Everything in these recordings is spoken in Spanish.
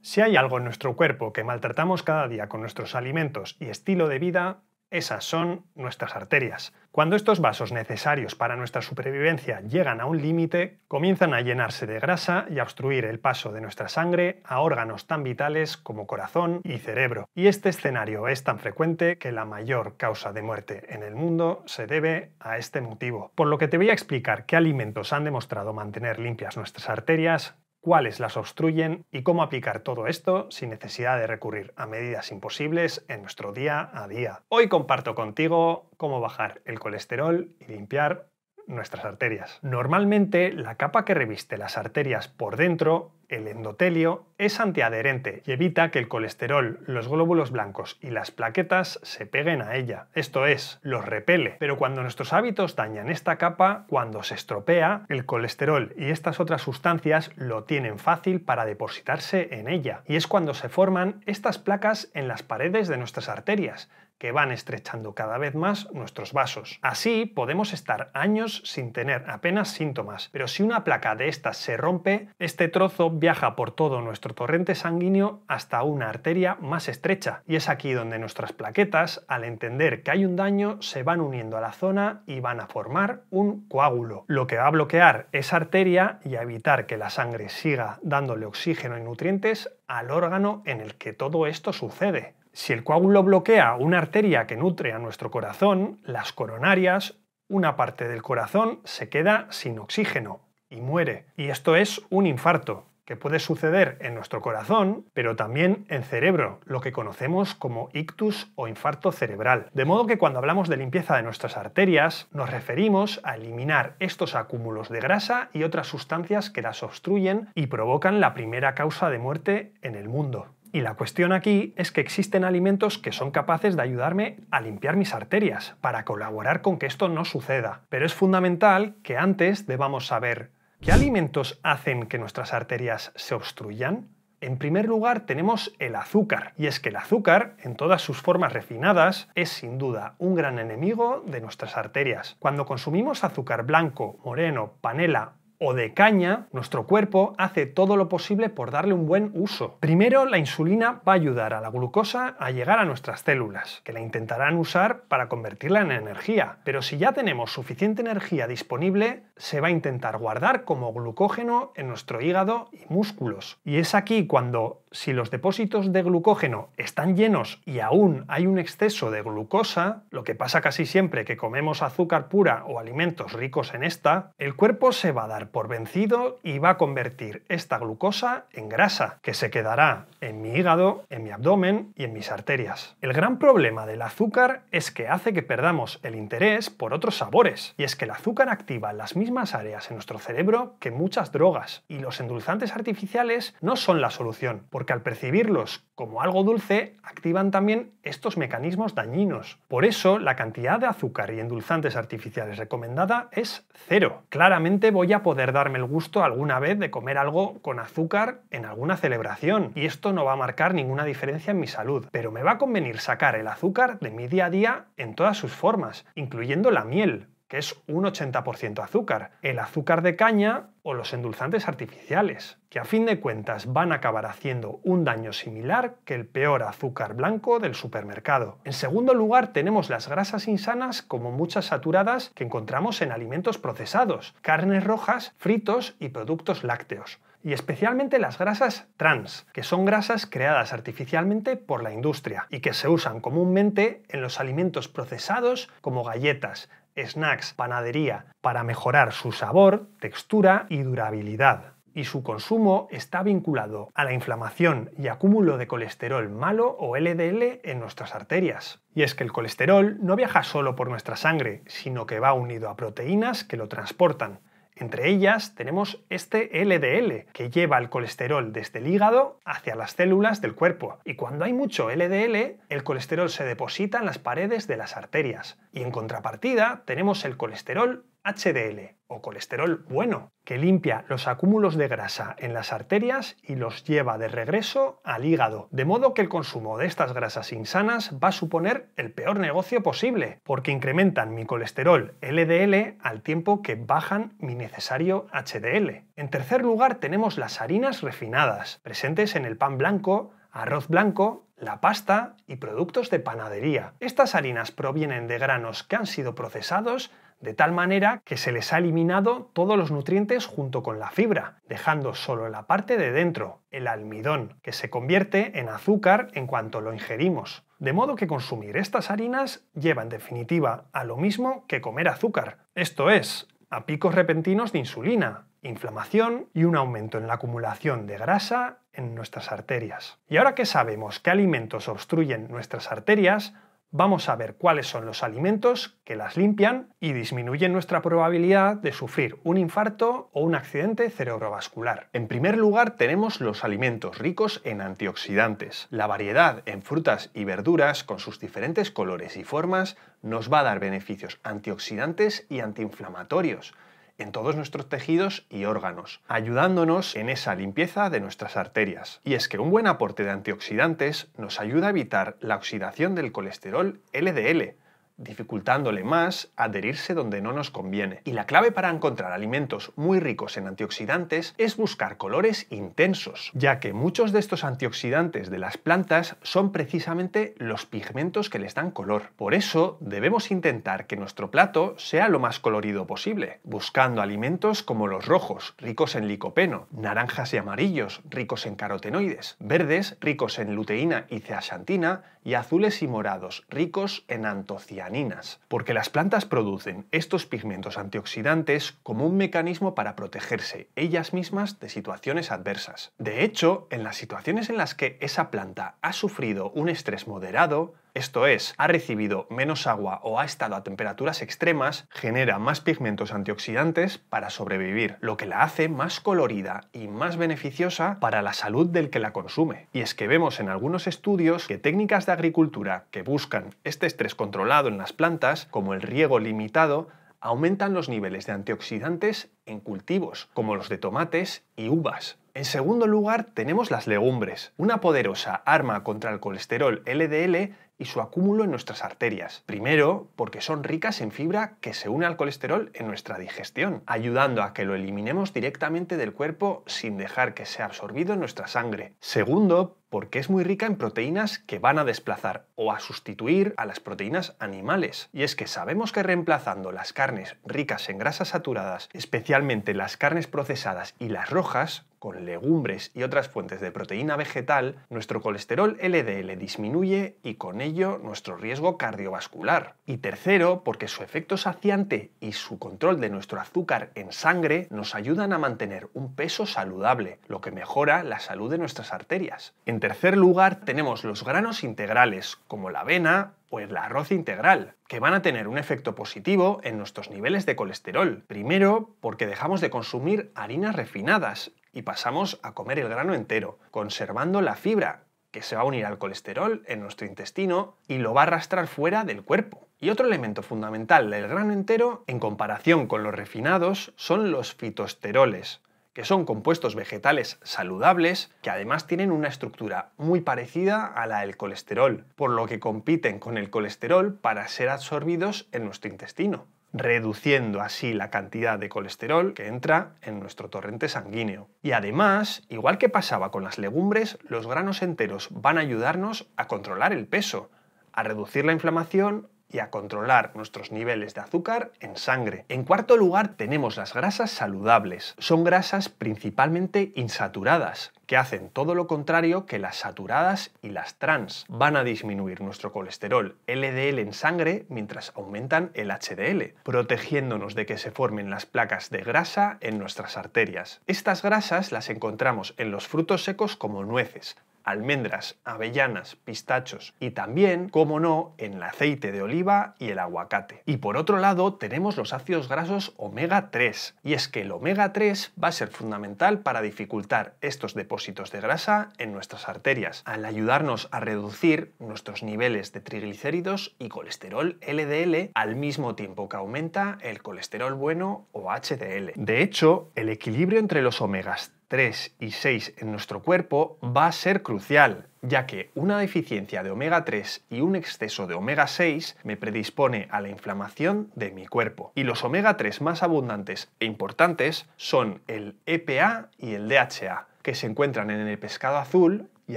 Si hay algo en nuestro cuerpo que maltratamos cada día con nuestros alimentos y estilo de vida, esas son nuestras arterias. Cuando estos vasos necesarios para nuestra supervivencia llegan a un límite, comienzan a llenarse de grasa y a obstruir el paso de nuestra sangre a órganos tan vitales como corazón y cerebro. Y este escenario es tan frecuente que la mayor causa de muerte en el mundo se debe a este motivo. Por lo que te voy a explicar qué alimentos han demostrado mantener limpias nuestras arterias, cuáles las obstruyen y cómo aplicar todo esto sin necesidad de recurrir a medidas imposibles en nuestro día a día. Hoy comparto contigo cómo bajar el colesterol y limpiar nuestras arterias. Normalmente la capa que reviste las arterias por dentro, el endotelio, es antiadherente y evita que el colesterol, los glóbulos blancos y las plaquetas se peguen a ella. Esto es, los repele. Pero cuando nuestros hábitos dañan esta capa, cuando se estropea, el colesterol y estas otras sustancias lo tienen fácil para depositarse en ella. Y es cuando se forman estas placas en las paredes de nuestras arterias, que van estrechando cada vez más nuestros vasos. Así podemos estar años sin tener apenas síntomas, pero si una placa de estas se rompe, este trozo viaja por todo nuestro torrente sanguíneo hasta una arteria más estrecha, y es aquí donde nuestras plaquetas, al entender que hay un daño, se van uniendo a la zona y van a formar un coágulo, lo que va a bloquear esa arteria y a evitar que la sangre siga dándole oxígeno y nutrientes al órgano en el que todo esto sucede. Si el coágulo bloquea una arteria que nutre a nuestro corazón, las coronarias, una parte del corazón se queda sin oxígeno y muere. Y esto es un infarto, que puede suceder en nuestro corazón, pero también en cerebro, lo que conocemos como ictus o infarto cerebral. De modo que cuando hablamos de limpieza de nuestras arterias, nos referimos a eliminar estos acúmulos de grasa y otras sustancias que las obstruyen y provocan la primera causa de muerte en el mundo. Y la cuestión aquí es que existen alimentos que son capaces de ayudarme a limpiar mis arterias, para colaborar con que esto no suceda. Pero es fundamental que antes debamos saber ¿qué alimentos hacen que nuestras arterias se obstruyan? En primer lugar tenemos el azúcar, y es que el azúcar, en todas sus formas refinadas, es sin duda un gran enemigo de nuestras arterias. Cuando consumimos azúcar blanco, moreno, panela o de caña, nuestro cuerpo hace todo lo posible por darle un buen uso. Primero, la insulina va a ayudar a la glucosa a llegar a nuestras células, que la intentarán usar para convertirla en energía. Pero si ya tenemos suficiente energía disponible, se va a intentar guardar como glucógeno en nuestro hígado y músculos. Y es aquí cuando, si los depósitos de glucógeno están llenos y aún hay un exceso de glucosa, lo que pasa casi siempre que comemos azúcar pura o alimentos ricos en esta, el cuerpo se va a dar por vencido y va a convertir esta glucosa en grasa, que se quedará en mi hígado, en mi abdomen y en mis arterias. El gran problema del azúcar es que hace que perdamos el interés por otros sabores, y es que el azúcar activa las mismas áreas en nuestro cerebro que muchas drogas, y los endulzantes artificiales no son la solución, porque al percibirlos como algo dulce, activan también estos mecanismos dañinos. Por eso, la cantidad de azúcar y endulzantes artificiales recomendada es 0. Claramente voy a poder darme el gusto alguna vez de comer algo con azúcar en alguna celebración, y esto no va a marcar ninguna diferencia en mi salud, pero me va a convenir sacar el azúcar de mi día a día en todas sus formas, incluyendo la miel, que es un 80% azúcar, el azúcar de caña o los endulzantes artificiales, que a fin de cuentas van a acabar haciendo un daño similar que el peor azúcar blanco del supermercado. En segundo lugar tenemos las grasas insanas, como muchas saturadas que encontramos en alimentos procesados, carnes rojas, fritos y productos lácteos. Y especialmente las grasas trans, que son grasas creadas artificialmente por la industria y que se usan comúnmente en los alimentos procesados como galletas, snacks, panadería, para mejorar su sabor, textura y durabilidad. Y su consumo está vinculado a la inflamación y acúmulo de colesterol malo o LDL en nuestras arterias. Y es que el colesterol no viaja solo por nuestra sangre, sino que va unido a proteínas que lo transportan. Entre ellas tenemos este LDL, que lleva el colesterol desde el hígado hacia las células del cuerpo. Y cuando hay mucho LDL, el colesterol se deposita en las paredes de las arterias. Y en contrapartida tenemos el colesterol HDL o colesterol bueno, que limpia los acúmulos de grasa en las arterias y los lleva de regreso al hígado. De modo que el consumo de estas grasas insanas va a suponer el peor negocio posible, porque incrementan mi colesterol LDL al tiempo que bajan mi necesario HDL. En tercer lugar tenemos las harinas refinadas, presentes en el pan blanco, arroz blanco, la pasta y productos de panadería. Estas harinas provienen de granos que han sido procesados de tal manera que se les ha eliminado todos los nutrientes junto con la fibra, dejando solo la parte de dentro, el almidón, que se convierte en azúcar en cuanto lo ingerimos. De modo que consumir estas harinas lleva en definitiva a lo mismo que comer azúcar, esto es, a picos repentinos de insulina, inflamación y un aumento en la acumulación de grasa en nuestras arterias. Y ahora que sabemos qué alimentos obstruyen nuestras arterias, vamos a ver cuáles son los alimentos que las limpian y disminuyen nuestra probabilidad de sufrir un infarto o un accidente cerebrovascular. En primer lugar tenemos los alimentos ricos en antioxidantes. La variedad en frutas y verduras con sus diferentes colores y formas nos va a dar beneficios antioxidantes y antiinflamatorios en todos nuestros tejidos y órganos, ayudándonos en esa limpieza de nuestras arterias. Y es que un buen aporte de antioxidantes nos ayuda a evitar la oxidación del colesterol LDL, dificultándole más adherirse donde no nos conviene. Y la clave para encontrar alimentos muy ricos en antioxidantes es buscar colores intensos, ya que muchos de estos antioxidantes de las plantas son precisamente los pigmentos que les dan color. Por eso debemos intentar que nuestro plato sea lo más colorido posible, buscando alimentos como los rojos, ricos en licopeno, naranjas y amarillos, ricos en carotenoides, verdes, ricos en luteína y zeaxantina, y azules y morados, ricos en antocianinas, porque las plantas producen estos pigmentos antioxidantes como un mecanismo para protegerse ellas mismas de situaciones adversas. De hecho, en las situaciones en las que esa planta ha sufrido un estrés moderado, esto es, ha recibido menos agua o ha estado a temperaturas extremas, genera más pigmentos antioxidantes para sobrevivir, lo que la hace más colorida y más beneficiosa para la salud del que la consume. Y es que vemos en algunos estudios que técnicas de agricultura que buscan este estrés controlado en las plantas, como el riego limitado, aumentan los niveles de antioxidantes en cultivos, como los de tomates y uvas. En segundo lugar, tenemos las legumbres, una poderosa arma contra el colesterol LDL y su acúmulo en nuestras arterias. Primero, porque son ricas en fibra que se une al colesterol en nuestra digestión, ayudando a que lo eliminemos directamente del cuerpo sin dejar que sea absorbido en nuestra sangre. Segundo, porque es muy rica en proteínas que van a desplazar o a sustituir a las proteínas animales. Y es que sabemos que reemplazando las carnes ricas en grasas saturadas, especialmente las carnes procesadas y las rojas, con legumbres y otras fuentes de proteína vegetal, nuestro colesterol LDL disminuye y con ello nuestro riesgo cardiovascular. Y tercero, porque su efecto saciante y su control de nuestro azúcar en sangre nos ayudan a mantener un peso saludable, lo que mejora la salud de nuestras arterias. En tercer lugar, tenemos los granos integrales, como la avena o el arroz integral, que van a tener un efecto positivo en nuestros niveles de colesterol. Primero, porque dejamos de consumir harinas refinadas y pasamos a comer el grano entero, conservando la fibra, que se va a unir al colesterol en nuestro intestino y lo va a arrastrar fuera del cuerpo. Y otro elemento fundamental del grano entero, en comparación con los refinados, son los fitoesteroles, que son compuestos vegetales saludables que además tienen una estructura muy parecida a la del colesterol, por lo que compiten con el colesterol para ser absorbidos en nuestro intestino, reduciendo así la cantidad de colesterol que entra en nuestro torrente sanguíneo. Y además, igual que pasaba con las legumbres, los granos enteros van a ayudarnos a controlar el peso, a reducir la inflamación y a controlar nuestros niveles de azúcar en sangre. En cuarto lugar tenemos las grasas saludables. Son grasas principalmente insaturadas, que hacen todo lo contrario que las saturadas y las trans. Van a disminuir nuestro colesterol LDL en sangre mientras aumentan el HDL, protegiéndonos de que se formen las placas de grasa en nuestras arterias. Estas grasas las encontramos en los frutos secos como nueces, almendras, avellanas, pistachos y también, como no, en el aceite de oliva y el aguacate. Y por otro lado tenemos los ácidos grasos omega 3, y es que el omega 3 va a ser fundamental para dificultar estos depósitos de grasa en nuestras arterias, al ayudarnos a reducir nuestros niveles de triglicéridos y colesterol LDL al mismo tiempo que aumenta el colesterol bueno o HDL. De hecho, el equilibrio entre los omegas 3 y 6 en nuestro cuerpo va a ser crucial, ya que una deficiencia de omega 3 y un exceso de omega 6 me predispone a la inflamación de mi cuerpo. Y los omega 3 más abundantes e importantes son el EPA y el DHA, que se encuentran en el pescado azul y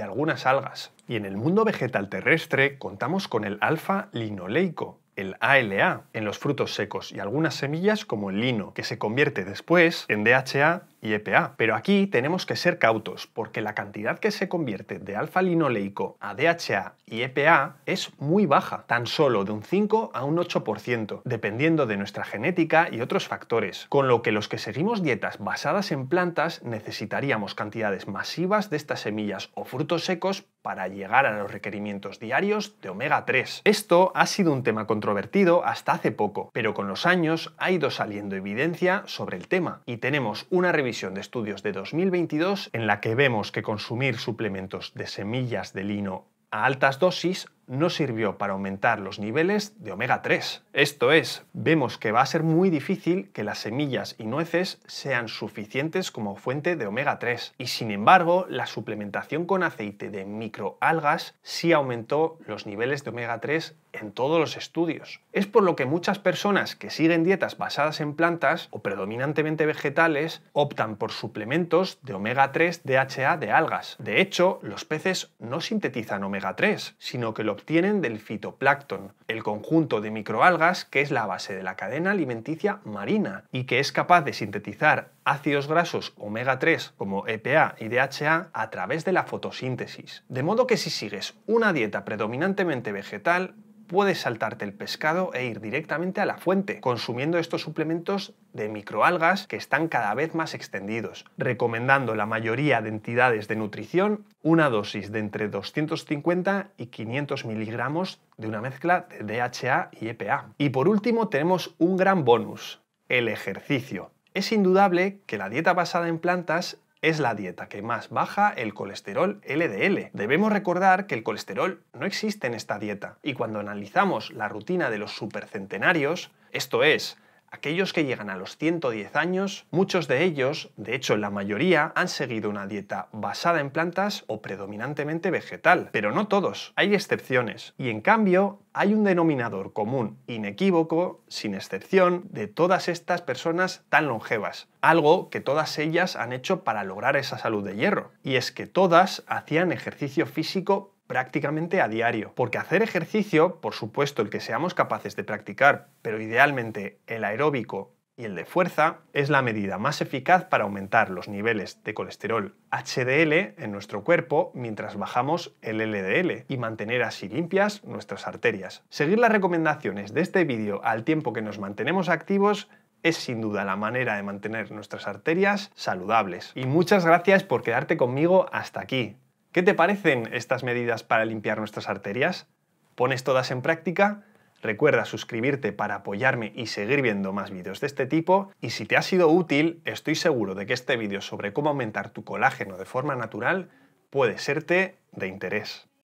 algunas algas. Y en el mundo vegetal terrestre contamos con el alfa-linoleico, el ALA, en los frutos secos y algunas semillas como el lino, que se convierte después en DHA y EPA. Pero aquí tenemos que ser cautos, porque la cantidad que se convierte de alfa-linoleico a DHA y EPA es muy baja, tan solo de un 5 a un 8%, dependiendo de nuestra genética y otros factores, con lo que los que seguimos dietas basadas en plantas necesitaríamos cantidades masivas de estas semillas o frutos secos para llegar a los requerimientos diarios de omega 3. Esto ha sido un tema controvertido hasta hace poco, pero con los años ha ido saliendo evidencia sobre el tema y tenemos una revisión de estudios de 2022 en la que vemos que consumir suplementos de semillas de lino a altas dosis no sirvió para aumentar los niveles de omega 3. Esto es, vemos que va a ser muy difícil que las semillas y nueces sean suficientes como fuente de omega 3. Y sin embargo, la suplementación con aceite de microalgas sí aumentó los niveles de omega 3 en todos los estudios. Es por lo que muchas personas que siguen dietas basadas en plantas o predominantemente vegetales optan por suplementos de omega 3 DHA de algas. De hecho, los peces no sintetizan omega 3, sino que lo obtienen del fitoplancton, el conjunto de microalgas que es la base de la cadena alimenticia marina y que es capaz de sintetizar ácidos grasos omega 3 como EPA y DHA a través de la fotosíntesis. De modo que si sigues una dieta predominantemente vegetal, puedes saltarte el pescado e ir directamente a la fuente, consumiendo estos suplementos de microalgas que están cada vez más extendidos, recomendando la mayoría de entidades de nutrición una dosis de entre 250 y 500 miligramos de una mezcla de DHA y EPA. Y por último tenemos un gran bonus, el ejercicio. Es indudable que la dieta basada en plantas es la dieta que más baja el colesterol LDL. Debemos recordar que el colesterol no existe en esta dieta y cuando analizamos la rutina de los supercentenarios, esto es, aquellos que llegan a los 110 años, muchos de ellos, de hecho la mayoría, han seguido una dieta basada en plantas o predominantemente vegetal, pero no todos, hay excepciones. Y en cambio, hay un denominador común inequívoco, sin excepción, de todas estas personas tan longevas, algo que todas ellas han hecho para lograr esa salud de hierro, y es que todas hacían ejercicio físico prácticamente a diario, porque hacer ejercicio, por supuesto el que seamos capaces de practicar, pero idealmente el aeróbico y el de fuerza, es la medida más eficaz para aumentar los niveles de colesterol HDL en nuestro cuerpo mientras bajamos el LDL y mantener así limpias nuestras arterias. Seguir las recomendaciones de este vídeo al tiempo que nos mantenemos activos es sin duda la manera de mantener nuestras arterias saludables. Y muchas gracias por quedarte conmigo hasta aquí. ¿Qué te parecen estas medidas para limpiar nuestras arterias? ¿Pones todas en práctica? Recuerda suscribirte para apoyarme y seguir viendo más vídeos de este tipo, y si te ha sido útil, estoy seguro de que este vídeo sobre cómo aumentar tu colágeno de forma natural puede serte de interés.